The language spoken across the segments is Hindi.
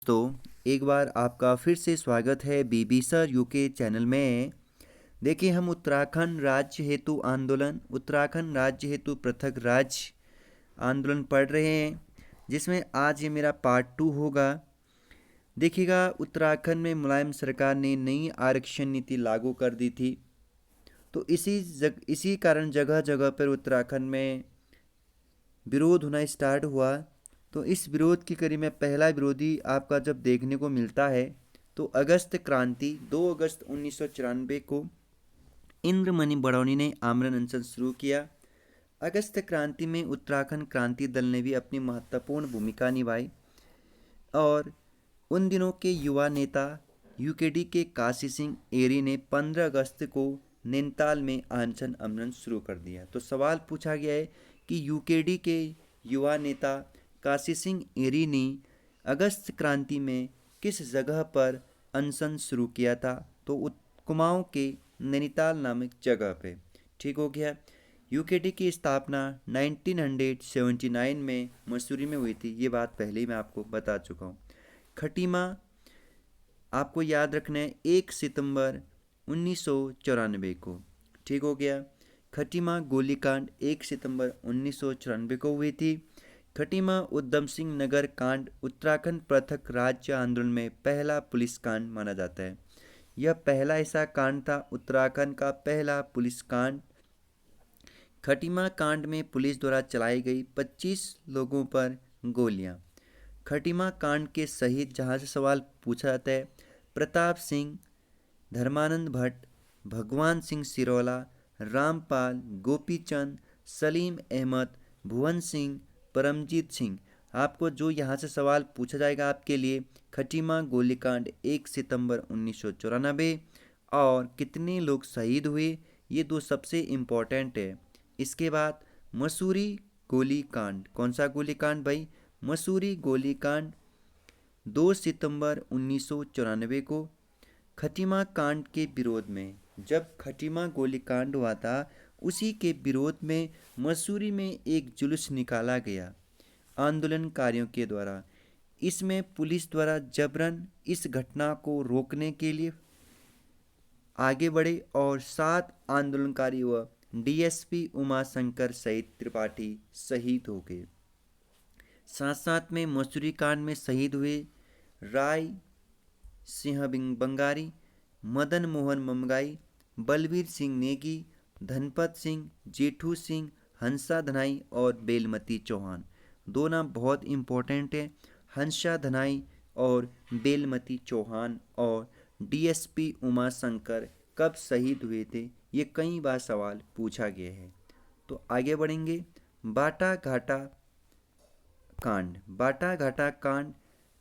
दोस्तों, एक बार आपका फिर से स्वागत है बीबी सर यूके चैनल में। देखिए, हम उत्तराखंड राज्य हेतु पृथक राज्य आंदोलन पढ़ रहे हैं, जिसमें आज ये मेरा पार्ट 2 होगा। देखिएगा, उत्तराखंड में मुलायम सरकार ने नई आरक्षण नीति लागू कर दी थी। तो इसी कारण जगह जगह पर उत्तराखंड में विरोध होना स्टार्ट हुआ। तो इस विरोध की कड़ी में पहला विरोधी आपका जब देखने को मिलता है तो अगस्त क्रांति 2 अगस्त 1994 को इंद्रमणि बड़ौनी ने आमरण अनशन शुरू किया। अगस्त क्रांति में उत्तराखंड क्रांति दल ने भी अपनी महत्वपूर्ण भूमिका निभाई और उन दिनों के युवा नेता यूकेडी के काशी सिंह एरी ने 15 अगस्त को नैनीताल में अनशन आमरण शुरू कर दिया। तो सवाल पूछा गया है कि यूकेडी के युवा नेता काशी सिंह एरी ने अगस्त क्रांति में किस जगह पर अनशन शुरू किया था? तो कुमाऊं के नैनीताल नामक जगह पे। ठीक हो गया। यूकेडी की स्थापना 1979 में मसूरी में हुई थी। ये बात पहले ही मैं आपको बता चुका हूँ। खटीमा आपको याद रखना है 1 सितंबर 1994 को। ठीक हो गया। खटीमा गोलीकांड 1 सितंबर 1994 को हुई थी। खटीमा उधम सिंह नगर कांड उत्तराखंड पृथक राज्य आंदोलन में पहला पुलिस कांड माना जाता है। यह पहला ऐसा कांड था, उत्तराखंड का पहला पुलिस कांड। खटीमा कांड में पुलिस द्वारा चलाई गई 25 लोगों पर गोलियां। खटीमा कांड के शहीद जहां से सवाल पूछा जाता है, प्रताप सिंह, धर्मानंद भट्ट, भगवान सिंह सिरोला, रामपाल, गोपीचंद, सलीम अहमद, भुवन सिंह, परमजीत सिंह। आपको जो यहाँ से सवाल पूछा जाएगा आपके लिए, खटीमा गोलीकांड 1 सितंबर 1994 और कितने लोग शहीद हुए, ये दो सबसे इम्पोर्टेंट है। इसके बाद मसूरी गोलीकांड। कौन सा गोलीकांड भाई? मसूरी गोलीकांड 2 सितंबर 1994 को। खटीमा कांड के विरोध में, जब खटीमा गोलीकांड हुआ था उसी के विरोध में मसूरी में एक जुलूस निकाला गया आंदोलनकारियों के द्वारा। इसमें पुलिस द्वारा जबरन इस घटना को रोकने के लिए आगे बढ़े और 7 आंदोलनकारी व डीएसपी उमाशंकर सहित त्रिपाठी शहीद हो गए। साथ साथ में मसूरी कांड में शहीद हुए राय सिंह बंगारी, मदन मोहन ममगाई, बलवीर सिंह नेगी, धनपत सिंह, जेठू सिंह, हंसा धनाई और बेलमती चौहान। दो नाम बहुत इम्पोर्टेंट है, हंसा धनाई और बेलमती चौहान। और डीएसपी उमाशंकर कब शहीद हुए थे, ये कई बार सवाल पूछा गया है। तो आगे बढ़ेंगे। बाटा घाटा कांड। बाटा घाटा कांड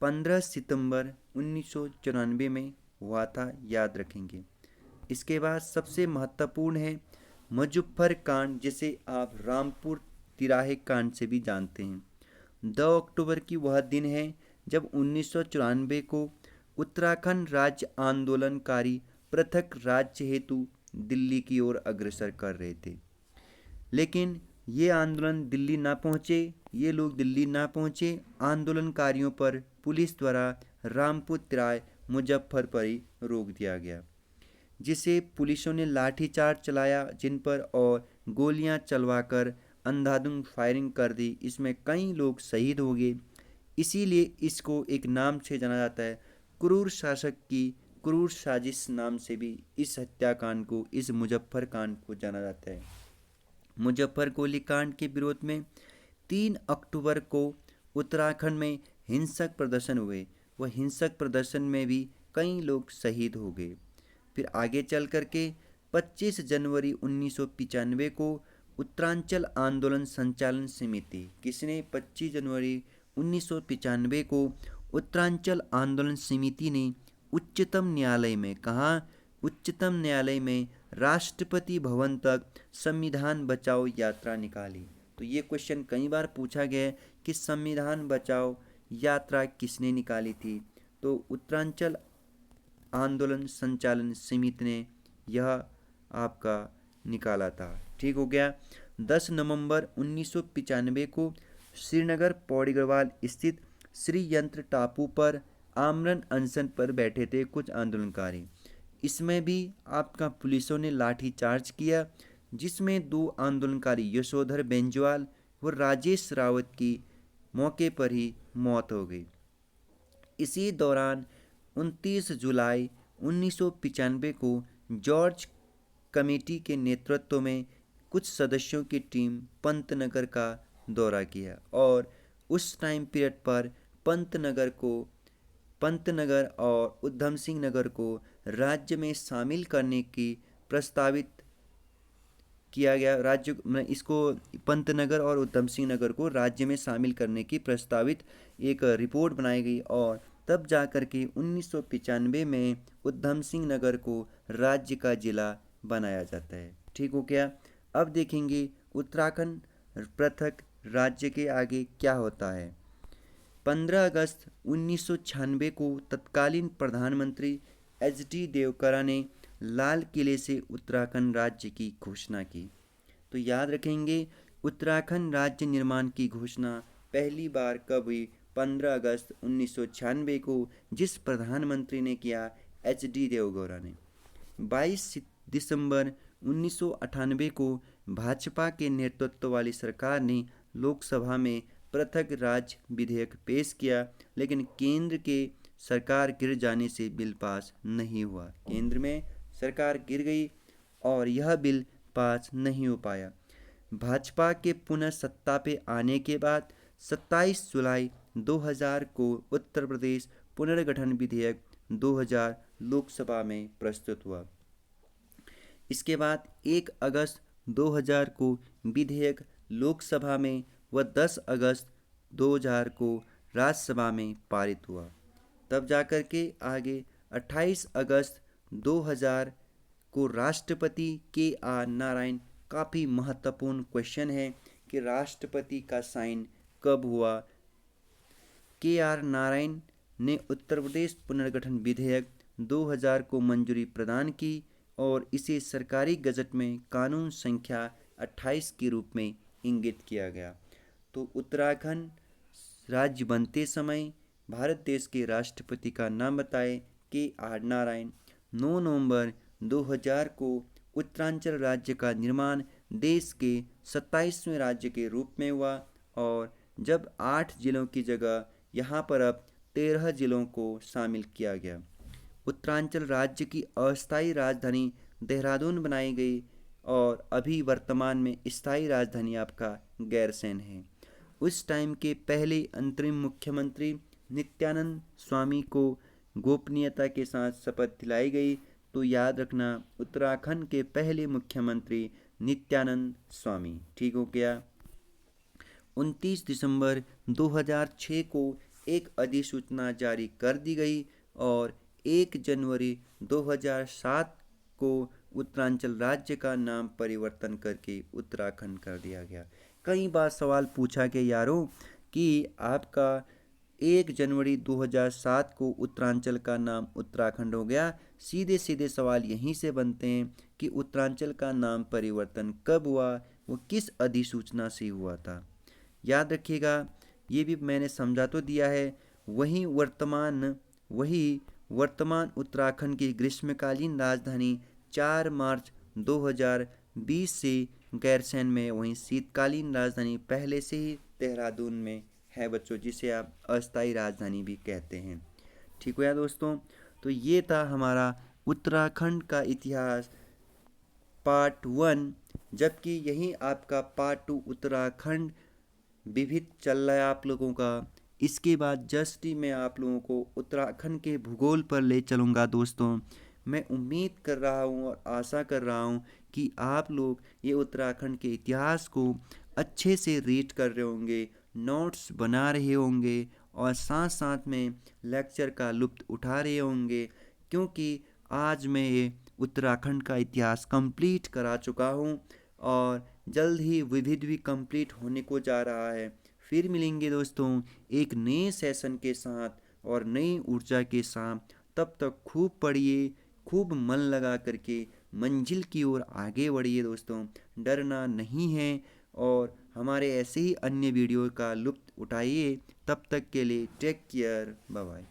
15 सितंबर 1994 में हुआ था, याद रखेंगे। इसके बाद सबसे महत्वपूर्ण है मुजफ्फर कांड, जिसे आप रामपुर तिराहे कांड से भी जानते हैं। 2 अक्टूबर की वह दिन है जब 1994 को उत्तराखंड राज्य आंदोलनकारी पृथक राज्य हेतु दिल्ली की ओर अग्रसर कर रहे थे, लेकिन ये आंदोलन दिल्ली ना पहुँचे। ये लोग दिल्ली ना पहुँचे। आंदोलनकारियों पर पुलिस द्वारा रामपुर तिराहे मुजफ्फर पर ही रोक दिया गया, जिसे पुलिसों ने लाठीचार्ज चलाया जिन पर और गोलियां चलवाकर अंधाधुंध फायरिंग कर दी। इसमें कई लोग शहीद हो गए। इसीलिए इसको एक नाम से जाना जाता है, क्रूर शासक की क्रूर साजिश नाम से भी इस हत्याकांड को, इस मुजफ्फर कांड को जाना जाता है। मुजफ्फर गोलीकांड के विरोध में 3 अक्टूबर को उत्तराखंड में हिंसक प्रदर्शन हुए। वह हिंसक प्रदर्शन में भी कई लोग शहीद हो गए। फिर आगे चल करके 25 जनवरी 1995 को उत्तरांचल आंदोलन संचालन समिति, किसने 25 जनवरी 1995 को उत्तरांचल आंदोलन समिति ने उच्चतम न्यायालय में, कहा उच्चतम न्यायालय में राष्ट्रपति भवन तक संविधान बचाओ यात्रा निकाली। तो ये क्वेश्चन कई बार पूछा गया है कि संविधान बचाओ यात्रा किसने निकाली थी? तो उत्तरांचल आंदोलन संचालन समिति ने यह आपका निकाला था। ठीक हो गया। 10 नवंबर 1995 को श्रीनगर पौड़ी गढ़वाल स्थित श्री यंत्र टापू पर आमरण अनशन पर बैठे थे कुछ आंदोलनकारी। इसमें भी आपका पुलिसों ने लाठीचार्ज किया, जिसमें 2 आंदोलनकारी यशोधर बेंजवाल व राजेश रावत की मौके पर ही मौत हो गई। इसी दौरान 29 जुलाई 1995 को जॉर्ज कमेटी के नेतृत्व में कुछ सदस्यों की टीम पंतनगर का दौरा किया और उस टाइम पीरियड पर पंतनगर और उधम सिंह नगर को राज्य में शामिल करने की प्रस्तावित किया गया। इसको पंतनगर और उधम सिंह नगर को राज्य में शामिल करने की प्रस्तावित एक रिपोर्ट बनाई गई और तब जाकर के 1995 में उधम सिंह नगर को राज्य का जिला बनाया जाता है। ठीक हो गया। अब देखेंगे उत्तराखंड पृथक राज्य के आगे क्या होता है। 15 अगस्त 1996 को तत्कालीन प्रधानमंत्री एच.डी. देवकरा ने लाल किले से उत्तराखंड राज्य की घोषणा की। तो याद रखेंगे, उत्तराखंड राज्य निर्माण की घोषणा पहली बार कब हुई? 15 अगस्त 1996 को, जिस प्रधानमंत्री ने किया? एच.डी. देवगौड़ा ने। 22 दिसंबर 1998 को भाजपा के नेतृत्व वाली सरकार ने लोकसभा में पृथक राज्य विधेयक पेश किया, लेकिन केंद्र के सरकार गिर जाने से बिल पास नहीं हुआ। केंद्र में सरकार गिर गई और यह बिल पास नहीं हो पाया। भाजपा के पुनः सत्ता पे आने के बाद 27 जुलाई 2000 को उत्तर प्रदेश पुनर्गठन विधेयक 2000 लोकसभा में प्रस्तुत हुआ। इसके बाद 1 अगस्त 2000 को विधेयक लोकसभा में व 10 अगस्त 2000 को राज्यसभा में पारित हुआ। तब जाकर के आगे 28 अगस्त 2000 को राष्ट्रपति के.आर. नारायण, काफ़ी महत्वपूर्ण क्वेश्चन है कि राष्ट्रपति का साइन कब हुआ। के.आर. नारायण ने उत्तर प्रदेश पुनर्गठन विधेयक 2000 को मंजूरी प्रदान की और इसे सरकारी गजट में कानून संख्या 28 के रूप में इंगित किया गया। तो उत्तराखंड राज्य बनते समय भारत देश के राष्ट्रपति का नाम बताएं? के.आर. नारायण। 9 नवंबर 2000 को उत्तरांचल राज्य का निर्माण देश के 27वें राज्य के रूप में हुआ और जब 8 जिलों की जगह यहाँ पर अब 13 जिलों को शामिल किया गया। उत्तरांचल राज्य की अस्थायी राजधानी देहरादून बनाई गई और अभी वर्तमान में स्थायी राजधानी आपका गैरसैंण है। उस टाइम के पहले अंतरिम मुख्यमंत्री नित्यानंद स्वामी को गोपनीयता के साथ शपथ दिलाई गई। तो याद रखना, उत्तराखंड के पहले मुख्यमंत्री नित्यानंद स्वामी। ठीक हो गया। 29 दिसंबर 2006 को एक अधिसूचना जारी कर दी गई और 1 जनवरी 2007 को उत्तरांचल राज्य का नाम परिवर्तन करके उत्तराखंड कर दिया गया। कई बार सवाल पूछा के यारों कि आपका 1 जनवरी 2007 को उत्तरांचल का नाम उत्तराखंड हो गया। सीधे सीधे सवाल यहीं से बनते हैं कि उत्तरांचल का नाम परिवर्तन कब हुआ, वो किस अधिसूचना से हुआ था। याद रखिएगा, ये भी मैंने समझा तो दिया है। वही वर्तमान उत्तराखंड की ग्रीष्मकालीन राजधानी 4 मार्च 2020 से गैरसैंण में, वहीं शीतकालीन राजधानी पहले से ही देहरादून में है बच्चों, जिसे आप अस्थायी राजधानी भी कहते हैं। ठीक हो या दोस्तों। तो ये था हमारा उत्तराखंड का इतिहास पार्ट 1, जबकि यही आपका पार्ट 2 उत्तराखंड विविध चल रहा है आप लोगों का। इसके बाद जस्ट ही मैं आप लोगों को उत्तराखंड के भूगोल पर ले चलूँगा दोस्तों। मैं उम्मीद कर रहा हूँ और आशा कर रहा हूँ कि आप लोग ये उत्तराखंड के इतिहास को अच्छे से रीड कर रहे होंगे, नोट्स बना रहे होंगे और साथ साथ में लेक्चर का लुत्फ़ उठा रहे होंगे, क्योंकि आज मैं ये उत्तराखंड का इतिहास कंप्लीट करा चुका हूँ और जल्द ही विविध भी कंप्लीट होने को जा रहा है। फिर मिलेंगे दोस्तों एक नए सेशन के साथ और नई ऊर्जा के साथ। तब तक खूब पढ़िए, खूब मन लगा करके मंजिल की ओर आगे बढ़िए दोस्तों। डरना नहीं है और हमारे ऐसे ही अन्य वीडियो का लुत्फ़ उठाइए। तब तक के लिए टेक केयर, बाय बाय।